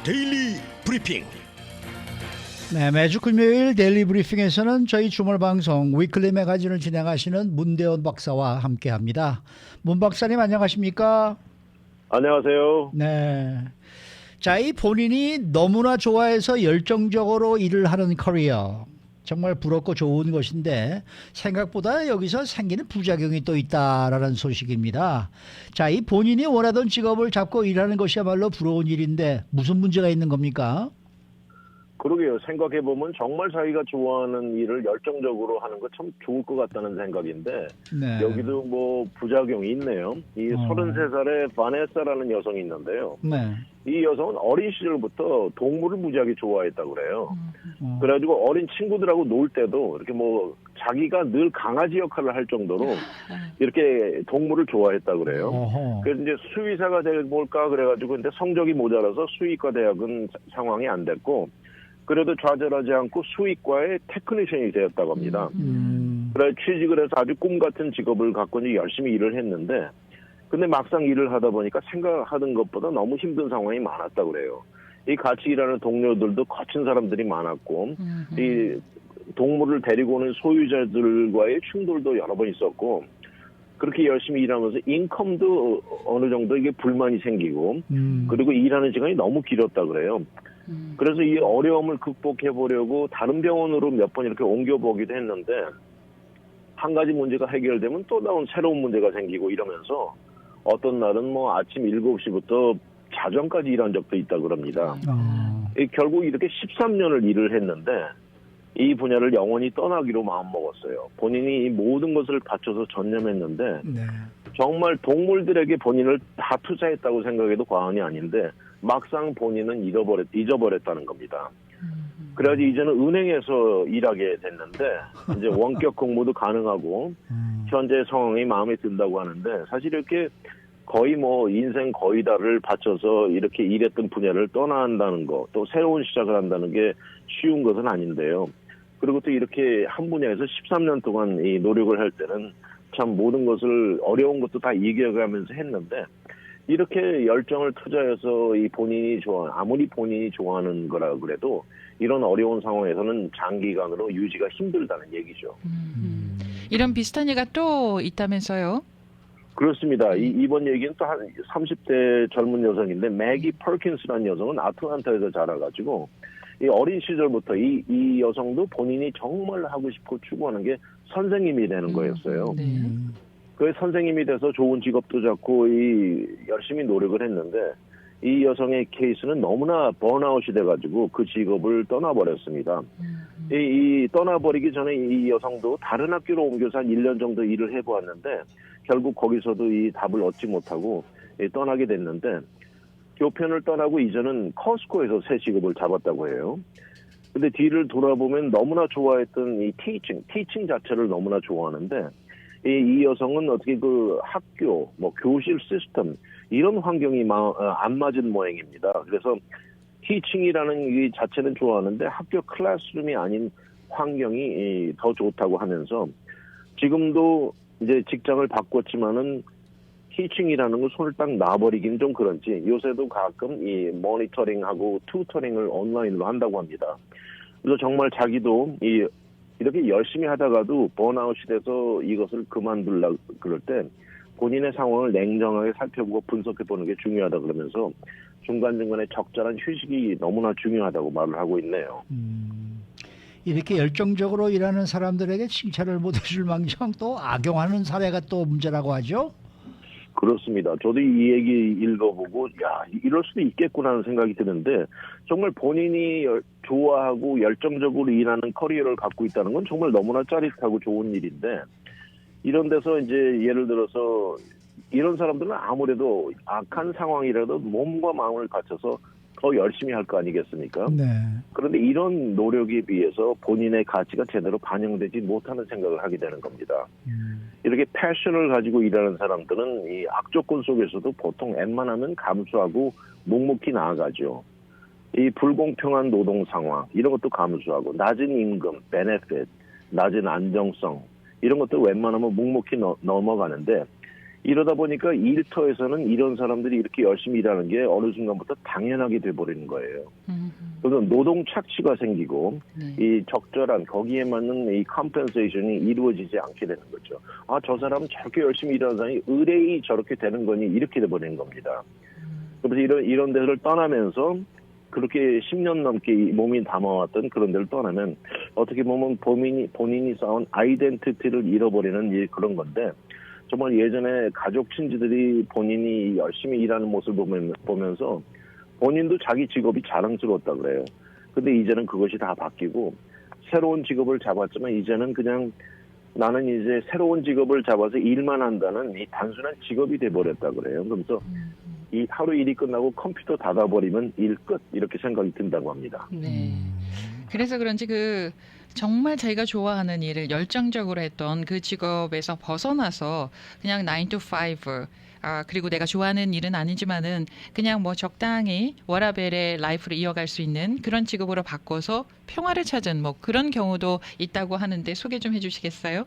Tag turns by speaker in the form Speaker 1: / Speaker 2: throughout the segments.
Speaker 1: 데일리 브리핑.
Speaker 2: 네, 매주 금요일 데일리 브리핑에서는 저희 주말 방송 위클리 매거진을 진행하시는 문대원 박사와 함께합니다. 문 박사님 안녕하십니까?
Speaker 3: 안녕하세요.
Speaker 2: 네. 자, 이 본인이 너무나 좋아해서 열정적으로 일을 하는 커리어. 정말 부럽고 좋은 것인데 생각보다 여기서 생기는 부작용이 또 있다라는 소식입니다. 자, 이 본인이 원하던 직업을 잡고 일하는 것이야말로 부러운 일인데 무슨 문제가 있는 겁니까?
Speaker 3: 그러게요. 생각해보면 정말 자기가 좋아하는 일을 열정적으로 하는 거 참 좋을 것 같다는 생각인데
Speaker 2: 네.
Speaker 3: 여기도 뭐 부작용이 있네요. 이 33살의 바네사라는 여성이 있는데요.
Speaker 2: 네.
Speaker 3: 이 여성은 어린 시절부터 동물을 무지하게 좋아했다고 그래요. 그래가지고 어린 친구들하고 놀 때도 이렇게 뭐 자기가 늘 강아지 역할을 할 정도로 이렇게 동물을 좋아했다고 그래요.
Speaker 2: 어허.
Speaker 3: 그래서 이제 수의사가 돼볼까 그래가지고 근데 성적이 모자라서 수의과 대학은 상황이 안 됐고 그래도 좌절하지 않고 수의과의 테크니션이 되었다고 합니다. 그래 취직을 해서 아주 꿈 같은 직업을 갖고 이제 열심히 일을 했는데 근데 막상 일을 하다 보니까 생각하던 것보다 너무 힘든 상황이 많았다고 그래요. 이 같이 일하는 동료들도 거친 사람들이 많았고 이 동물을 데리고 오는 소유자들과의 충돌도 여러 번 있었고 그렇게 열심히 일하면서 인컴도 어느 정도 이게 불만이 생기고 그리고 일하는 시간이 너무 길었다 그래요. 그래서 이 어려움을 극복해 보려고 다른 병원으로 몇 번 이렇게 옮겨보기도 했는데 한 가지 문제가 해결되면 또 다른 새로운 문제가 생기고 이러면서 어떤 날은 뭐 아침 7시부터 자정까지 일한 적도 있다고 그럽니다. 결국 이렇게 13년을 일을 했는데 이 분야를 영원히 떠나기로 마음먹었어요. 본인이 이 모든 것을 바쳐서 전념했는데
Speaker 2: 네.
Speaker 3: 정말 동물들에게 본인을 다 투자했다고 생각해도 과언이 아닌데 막상 본인은 잊어버렸다는 겁니다. 그래가지고 이제는 은행에서 일하게 됐는데 이제 원격 근무도 가능하고 현재 상황이 마음에 든다고 하는데 사실 이렇게 거의 뭐 인생 거의 다를 바쳐서 이렇게 일했던 분야를 떠난다는 거 또 새로운 시작을 한다는 게 쉬운 것은 아닌데요. 그리고 또 이렇게 한 분야에서 13년 동안 이 노력을 할 때는 참 모든 것을 어려운 것도 다 이겨가면서 했는데 이렇게 열정을 투자해서 이 아무리 본인이 좋아하는 거라 그래도 이런 어려운 상황에서는 장기간으로 유지가 힘들다는 얘기죠.
Speaker 4: 이런 비슷한 예가 또 있다면서요?
Speaker 3: 그렇습니다. 이번 얘기는 또 한 30대 젊은 여성인데 매기 퍼킨스라는 여성은 아틀란타에서 자라가지고 이 어린 시절부터 이 여성도 본인이 정말 하고 싶고 추구하는 게 선생님이 되는 거였어요.
Speaker 4: 네.
Speaker 3: 그 선생님이 돼서 좋은 직업도 잡고 열심히 노력을 했는데 이 여성의 케이스는 너무나 번아웃이 돼가지고 그 직업을 떠나버렸습니다. 이 떠나버리기 전에 이 여성도 다른 학교로 옮겨서 한 1년 정도 일을 해보았는데 결국 거기서도 이 답을 얻지 못하고 떠나게 됐는데 교편을 떠나고 이제는 커스코에서 새 직업을 잡았다고 해요. 근데 뒤를 돌아보면 너무나 좋아했던 이 티칭 자체를 너무나 좋아하는데 이 여성은 어떻게 그 학교, 뭐 교실 시스템 이런 환경이 안 맞은 모양입니다. 그래서 티칭이라는 이 자체는 좋아하는데 학교 클래스룸이 아닌 환경이 더 좋다고 하면서 지금도 이제 직장을 바꿨지만은 티칭이라는 거 손을 딱 놔버리긴 좀 그런지 요새도 가끔 이 모니터링하고 튜터링을 온라인으로 한다고 합니다. 그래서 정말 자기도 이렇게 열심히 하다가도 번아웃이 돼서 이것을 그만두려고 그럴 때 본인의 상황을 냉정하게 살펴보고 분석해보는 게 중요하다 그러면서 중간중간에 적절한 휴식이 너무나 중요하다고 말을 하고 있네요.
Speaker 2: 이렇게 열정적으로 일하는 사람들에게 칭찬을 못 해줄 망정 또 악용하는 사례가 또 문제라고 하죠?
Speaker 3: 그렇습니다. 저도 이 얘기 읽어보고 이럴 수도 있겠구나 하는 생각이 드는데 정말 본인이 좋아하고 열정적으로 일하는 커리어를 갖고 있다는 건 정말 너무나 짜릿하고 좋은 일인데 이런 데서 이제 예를 들어서 이런 사람들은 아무래도 악한 상황이라도 몸과 마음을 갖춰서 더 열심히 할 거 아니겠습니까?
Speaker 2: 네.
Speaker 3: 그런데 이런 노력에 비해서 본인의 가치가 제대로 반영되지 못하는 생각을 하게 되는 겁니다. 이렇게 패션을 가지고 일하는 사람들은 이 악조건 속에서도 보통 웬만하면 감수하고 묵묵히 나아가죠. 이 불공평한 노동 상황 이런 것도 감수하고 낮은 임금, 베네핏, 낮은 안정성 이런 것도 웬만하면 묵묵히 넘어가는데 이러다 보니까 일터에서는 이런 사람들이 이렇게 열심히 일하는 게 어느 순간부터 당연하게 돼버리는 거예요. 그래서 노동 착취가 생기고
Speaker 4: 네.
Speaker 3: 이 적절한 거기에 맞는 이 컴펜세이션이 이루어지지 않게 되는 거죠. 아, 저 사람은 저렇게 열심히 일하는 사람이 의뢰이 저렇게 되는 거니 이렇게 돼버리는 겁니다. 그래서 이런 데를 떠나면서 그렇게 10년 넘게 이 몸이 담아왔던 그런 데를 떠나면 어떻게 보면 본인이 쌓은 아이덴티티를 잃어버리는 그런 건데 정말 예전에 가족 친지들이 본인이 열심히 일하는 모습을 보면서 본인도 자기 직업이 자랑스러웠다 그래요. 근데 이제는 그것이 다 바뀌고 새로운 직업을 잡았지만 이제는 그냥 나는 이제 새로운 직업을 잡아서 일만 한다는 이 단순한 직업이 돼버렸다 그래요. 그러면서 이 하루 일이 끝나고 컴퓨터 닫아버리면 일 끝 이렇게 생각이 든다고 합니다.
Speaker 4: 네. 그래서 그런지 정말 자기가 좋아하는 일을 열정적으로 했던 그 직업에서 벗어나서 그냥 9 to 5 그리고 내가 좋아하는 일은 아니지만은 그냥 뭐 적당히 워라밸의 라이프를 이어갈 수 있는 그런 직업으로 바꿔서 평화를 찾은 뭐 그런 경우도 있다고 하는데 소개 좀 해주시겠어요?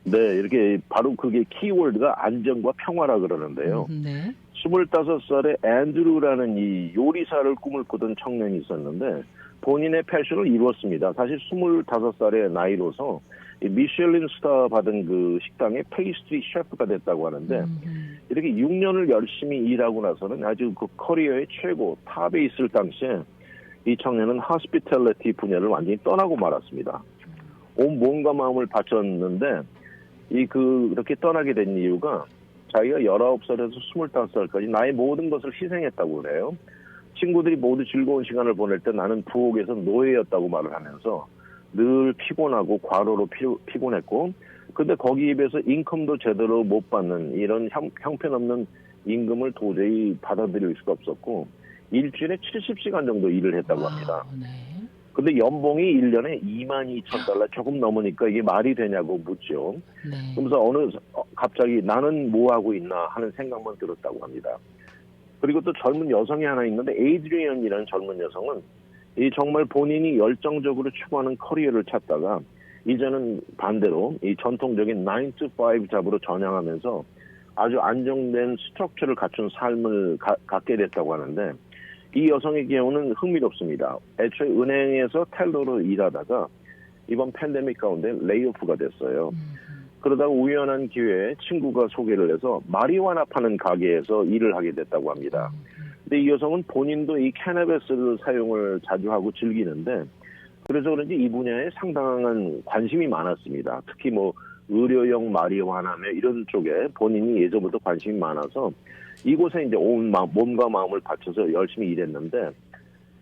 Speaker 3: 네, 이렇게 바로 그게 키워드가 안정과 평화라 그러는데요.
Speaker 4: 네.
Speaker 3: 25살의 앤드루라는 이 요리사를 꿈을 꾸던 청년이 있었는데 본인의 패션을 이루었습니다. 사실 25살의 나이로서 미슐린 스타 받은 그 식당의 페이스트리 셰프가 됐다고 하는데 이렇게 6년을 열심히 일하고 나서는 아주 그 커리어의 최고 탑에 있을 당시에 이 청년은 호스피탈리티 분야를 완전히 떠나고 말았습니다. 온 몸과 마음을 바쳤는데 그렇게 떠나게 된 이유가 자기가 19살에서 25살까지 나의 모든 것을 희생했다고 그래요. 친구들이 모두 즐거운 시간을 보낼 때 나는 부엌에서 노예였다고 말을 하면서 늘 피곤하고 과로로 피곤했고 근데 거기에 비해서 인컴도 제대로 못 받는 이런 형편없는 임금을 도저히 받아들일 수가 없었고 일주일에 70시간 정도 일을 했다고 합니다.
Speaker 4: 네.
Speaker 3: 근데 연봉이 1년에 22,000달러 조금 넘으니까 이게 말이 되냐고 묻죠.
Speaker 4: 네.
Speaker 3: 그러면서 갑자기 나는 뭐 하고 있나 하는 생각만 들었다고 합니다. 그리고 또 젊은 여성이 하나 있는데 에이드리언이라는 젊은 여성은 이 정말 본인이 열정적으로 추구하는 커리어를 찾다가 이제는 반대로 이 전통적인 9 to 5 잡으로 전향하면서 아주 안정된 스트럭처를 갖춘 삶을 갖게 됐다고 하는데 이 여성의 경우는 흥미롭습니다. 애초에 은행에서 텔러로 일하다가 이번 팬데믹 가운데 레이오프가 됐어요. 그러다가 우연한 기회에 친구가 소개를 해서 마리화나 파는 가게에서 일을 하게 됐다고 합니다. 근데 이 여성은 본인도 이 캐나비스를 사용을 자주 하고 즐기는데 그래서 그런지 이 분야에 상당한 관심이 많았습니다. 특히 뭐 의료용 마리화나며 이런 쪽에 본인이 예전부터 관심이 많아서 이곳에 이제 온 몸과 마음을 바쳐서 열심히 일했는데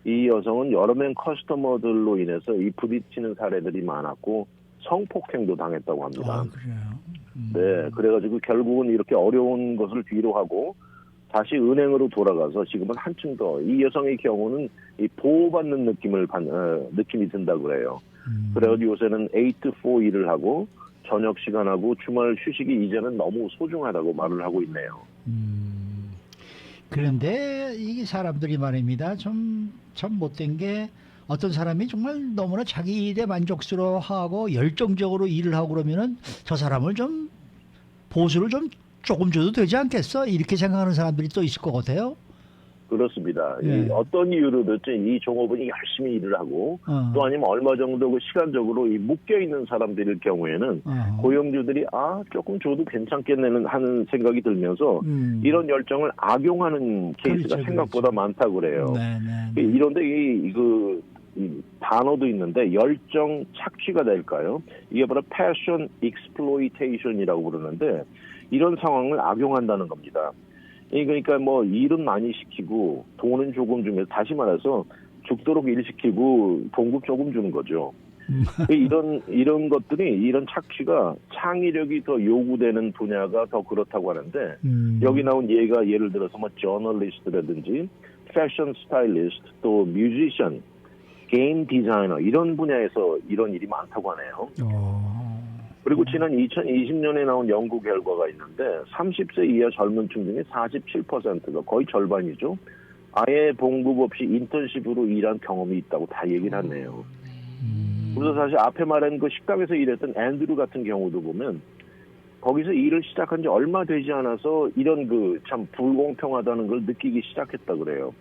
Speaker 3: 이 여성은 여러 명 커스터머들로 인해서 이 부딪히는 사례들이 많았고 성폭행도 당했다고 합니다.
Speaker 2: 아, 그래요?
Speaker 3: 네, 그래가지고 결국은 이렇게 어려운 것을 뒤로하고 다시 은행으로 돌아가서 지금은 한층 더 이 여성의 경우는 이 보호받는 느낌이 든다고 그래요. 그래가지고 요새는 8 to 4 일을 하고 저녁 시간하고 주말 휴식이 이제는 너무 소중하다고 말을 하고 있네요.
Speaker 2: 그런데 이 사람들이 말입니다. 참 못된 게 어떤 사람이 정말 너무나 자기 일에 만족스러워하고 열정적으로 일을 하고 그러면은 저 사람을 좀 보수를 좀 조금 줘도 되지 않겠어? 이렇게 생각하는 사람들이 또 있을 것 같아요.
Speaker 3: 그렇습니다.
Speaker 2: 예.
Speaker 3: 어떤 이유로든 이 종업원이 열심히 일을 하고 또 아니면 얼마 정도 그 시간적으로 이 묶여 있는 사람들일 경우에는 고용주들이 조금 줘도 괜찮겠네는 하는 생각이 들면서 이런 열정을 악용하는 케이스가
Speaker 2: 그렇죠,
Speaker 3: 생각보다
Speaker 2: 그렇죠.
Speaker 3: 많다고 그래요.
Speaker 2: 네.
Speaker 3: 이런데 이 단어도 있는데 열정 착취가 될까요? 이게 바로 패션 익스플로이테이션이라고 부르는데 이런 상황을 악용한다는 겁니다. 그러니까 뭐 일은 많이 시키고 돈은 조금 주면서 다시 말해서 죽도록 일 시키고 봉급 조금 주는 거죠. 이런 것들이 이런 착취가 창의력이 더 요구되는 분야가 더 그렇다고 하는데 여기 나온 예를 들어서 뭐 저널리스트라든지 패션 스타일리스트 또 뮤지션 게임 디자이너 이런 분야에서 이런 일이 많다고 하네요. 그리고 지난 2020년에 나온 연구 결과가 있는데 30세 이하 젊은층 중에 47%가 거의 절반이죠. 아예 봉급 없이 인턴십으로 일한 경험이 있다고 다 얘기를 하네요. 그래서 사실 앞에 말한 그 식당에서 일했던 앤드루 같은 경우도 보면 거기서 일을 시작한 지 얼마 되지 않아서 이런 그 참 불공평하다는 걸 느끼기 시작했다 그래요.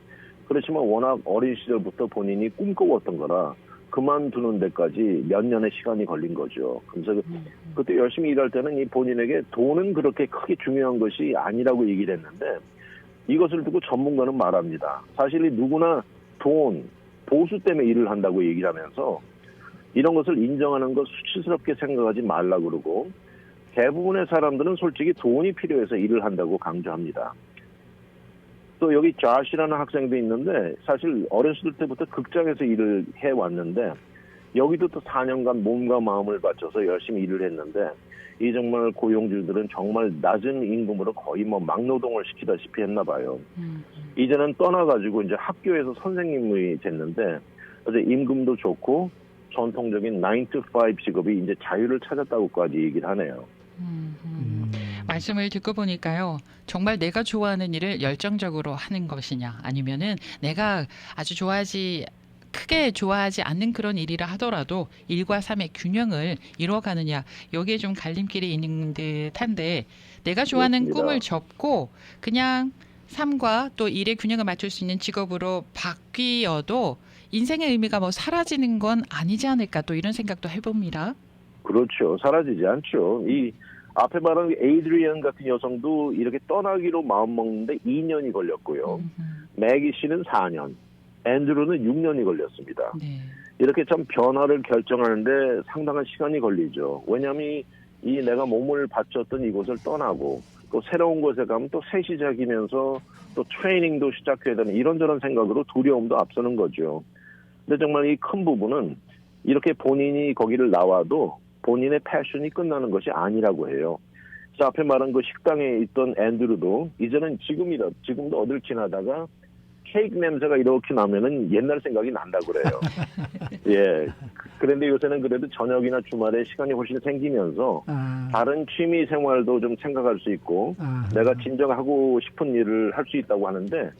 Speaker 3: 그렇지만 워낙 어린 시절부터 본인이 꿈꿔왔던 거라 그만두는 데까지 몇 년의 시간이 걸린 거죠. 그래서 그때 열심히 일할 때는 이 본인에게 돈은 그렇게 크게 중요한 것이 아니라고 얘기를 했는데 이것을 두고 전문가는 말합니다. 사실 이 누구나 돈, 보수 때문에 일을 한다고 얘기를 하면서 이런 것을 인정하는 것 수치스럽게 생각하지 말라 그러고 대부분의 사람들은 솔직히 돈이 필요해서 일을 한다고 강조합니다. 또 여기 자시라는 학생도 있는데 사실 어렸을 때부터 극장에서 일을 해왔는데 여기도 또 4년간 몸과 마음을 바쳐서 열심히 일을 했는데 이 정말 고용주들은 정말 낮은 임금으로 거의 뭐 막노동을 시키다시피 했나 봐요. 이제는 떠나가지고 이제 학교에서 선생님이 됐는데 어제 임금도 좋고 전통적인 9 to 5 직업이 이제 자유를 찾았다고까지 얘기를 하네요.
Speaker 4: 말씀을 듣고 보니까요. 정말 내가 좋아하는 일을 열정적으로 하는 것이냐 아니면은 내가 아주 크게 좋아하지 않는 그런 일이라 하더라도 일과 삶의 균형을 이루어가느냐 여기에 좀 갈림길이 있는 듯한데 내가 좋아하는
Speaker 3: 그렇습니다.
Speaker 4: 꿈을 접고 그냥 삶과 또 일의 균형을 맞출 수 있는 직업으로 바뀌어도 인생의 의미가 뭐 사라지는 건 아니지 않을까 또 이런 생각도 해봅니다.
Speaker 3: 그렇죠. 사라지지 않죠. 이 앞에 말한 에이드리언 같은 여성도 이렇게 떠나기로 마음먹는데 2년이 걸렸고요. 매기 씨는 4년, 앤드루는 6년이 걸렸습니다.
Speaker 4: 네. 이렇게
Speaker 3: 참 변화를 결정하는데 상당한 시간이 걸리죠. 왜냐하면 이 내가 몸을 바쳤던 이곳을 떠나고 또 새로운 곳에 가면 또 새 시작이면서 또 트레이닝도 시작해야 되는 이런저런 생각으로 두려움도 앞서는 거죠. 근데 정말 이 큰 부분은 이렇게 본인이 거기를 나와도 본인의 패션이 끝나는 것이 아니라고 해요. 자, 앞에 말한 그 식당에 있던 앤드루도 이제는 지금도 어딜 지나다가 케이크 냄새가 이렇게 나면은 옛날 생각이 난다 그래요. 예. 그런데 요새는 그래도 저녁이나 주말에 시간이 훨씬 생기면서 다른 취미 생활도 좀 생각할 수 있고 내가 진정 하고 싶은 일을 할 수 있다고 하는데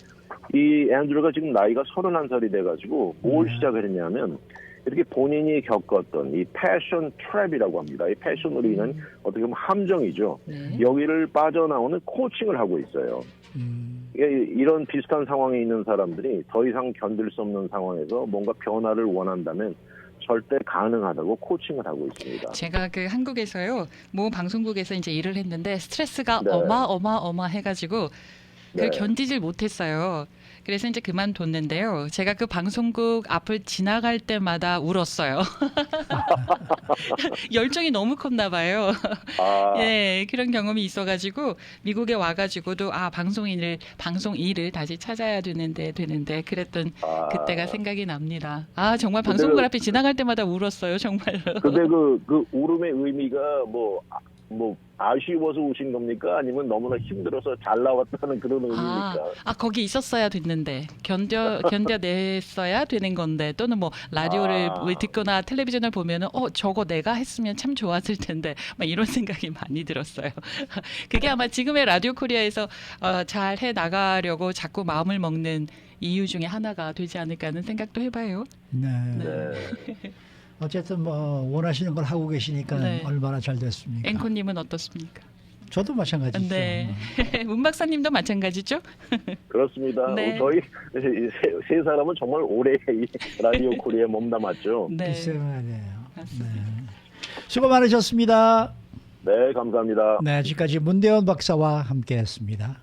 Speaker 3: 이 앤드루가 지금 나이가 31살이 돼가지고 뭘 시작을 했냐면 이렇게 본인이 겪었던 이 패션 트랩이라고 합니다. 이 패션으로 인한 어떻게 보면 함정이죠.
Speaker 4: 네.
Speaker 3: 여기를 빠져나오는 코칭을 하고 있어요. 이런 비슷한 상황에 있는 사람들이 더 이상 견딜 수 없는 상황에서 뭔가 변화를 원한다면 절대 가능하다고 코칭을 하고 있습니다.
Speaker 4: 제가 그 한국에서요, 모 방송국에서 이제 일을 했는데 스트레스가
Speaker 3: 네.
Speaker 4: 어마어마해가지고 그걸
Speaker 3: 네.
Speaker 4: 견디질 못했어요. 그래서 이제 그만뒀는데요. 제가 그 방송국 앞을 지나갈 때마다 울었어요. 열정이 너무 컸나 봐요.
Speaker 3: 아,
Speaker 4: 예, 그런 경험이 있어가지고 미국에 와가지고도 방송 일을 다시 찾아야 되는데 그랬던 그때가 생각이 납니다. 정말 방송국 앞에 지나갈 때마다 울었어요, 정말로.
Speaker 3: 근데 그 울음의 의미가 뭐 아쉬워서 우신 겁니까? 아니면 너무나 힘들어서 잘 나왔다는 그런 의미입니까?
Speaker 4: 거기 있었어야 됐는데 견뎌냈어야 되는 건데 또는 뭐 라디오를 듣거나 텔레비전을 보면은 저거 내가 했으면 참 좋았을 텐데 막 이런 생각이 많이 들었어요. 그게 아마 지금의 라디오 코리아에서 잘 해 나가려고 자꾸 마음을 먹는 이유 중에 하나가 되지 않을까 하는 생각도 해봐요.
Speaker 2: 네.
Speaker 3: 네.
Speaker 2: 어쨌든 뭐 원하시는 걸 하고 계시니까
Speaker 4: 네.
Speaker 2: 얼마나 잘 됐습니까?
Speaker 4: 앵커님은 어떻습니까?
Speaker 2: 저도 마찬가지죠.
Speaker 4: 네. 문 박사님도 마찬가지죠?
Speaker 3: 그렇습니다.
Speaker 4: 네.
Speaker 3: 저희 세 사람은 정말 오래 이 라디오 코리아에 몸담았죠.
Speaker 4: 네.
Speaker 2: 글쎄 말이에요.
Speaker 4: 맞습니다.
Speaker 2: 네. 수고 많으셨습니다.
Speaker 3: 네, 감사합니다.
Speaker 2: 네, 지금까지 문대원 박사와 함께했습니다.